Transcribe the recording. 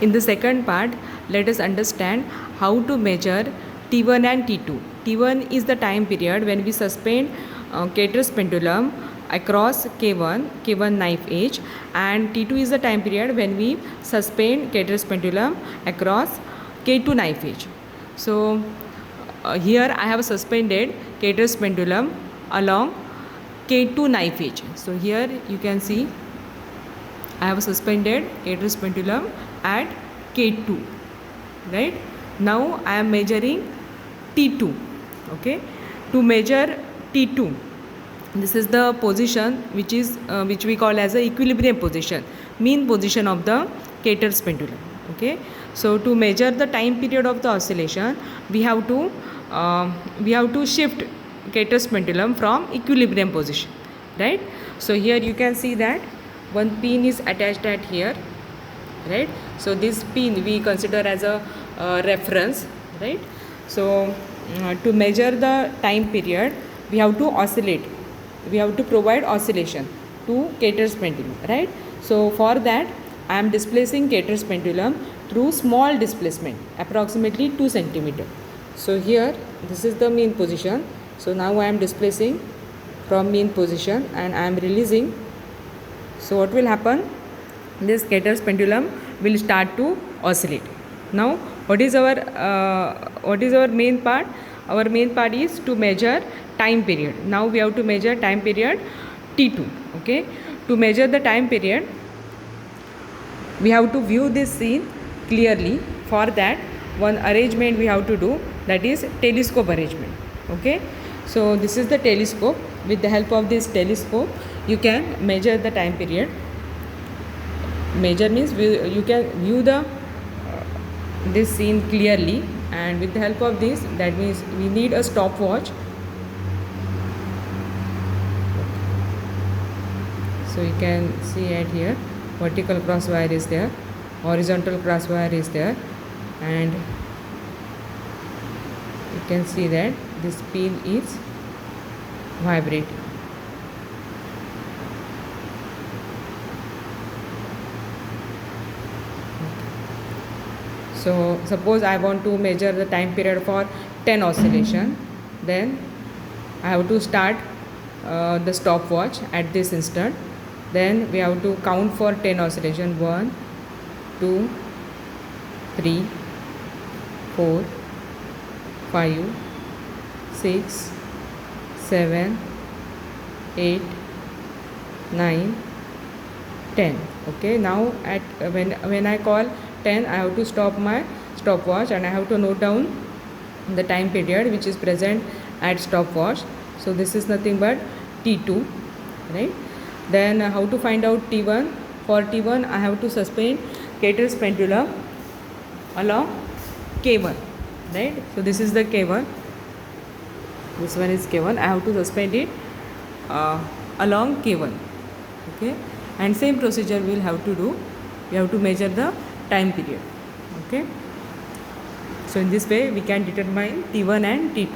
In the second part, let us understand how to measure T1 and T2. T1 is the time period when we suspend Cater's pendulum across K1 knife edge, and T2 is the time period when we suspend Cater's pendulum across K2 knife edge. So here I have suspended Cater's pendulum along K2 knife edge. So here you can see I have suspended Cater's pendulum at K2, right? Now I am measuring T2. Okay, to measure T2, this is the position which we call as a equilibrium position, mean position of the Cater's pendulum. Okay, so to measure the time period of the oscillation, we have to shift Cater's pendulum from equilibrium position, right? So here you can see that one pin is attached at here, right? So this pin we consider as a reference, right? So to measure the time period, we have to oscillate, we have to provide oscillation to Cater's pendulum, right? So for that I am displacing Cater's pendulum through small displacement, approximately 2 centimeter. So here this is the mean position. So now I am displacing from mean position and I am releasing. So what will happen? This Cater's pendulum will start to oscillate. Now what is our main part? Our main part is to measure time period. Now we have to measure time period T2. Okay, to measure the time period, we have to view this scene clearly. For that, one arrangement we have to do, that is telescope arrangement. Okay, so this is the telescope. With the help of this telescope, you can measure the time period. Measure means you can view the this scene clearly, and with the help of this, that means we need a stopwatch. So you can see at here, vertical cross wire is there, horizontal cross wire is there, and you can see that this pin is vibrating. So suppose I want to measure the time period for 10 oscillation, then I have to start the stopwatch at this instant. Then we have to count for 10 oscillation. 1, 2, 3, 4, 5, 6, 7, 8, 9, 10. Okay, now at when I call 10, I have to stop my stopwatch and I have to note down the time period which is present at stopwatch. So this is nothing but T2, right? Then how to find out T1? For T1, I have to suspend Cater's pendulum along K1, right? So this is the K1. This one is K1. I have to suspend it along K1. Okay, and same procedure we will have to do. We have to measure the time period. Okay, so in this way we can determine T1 and T2.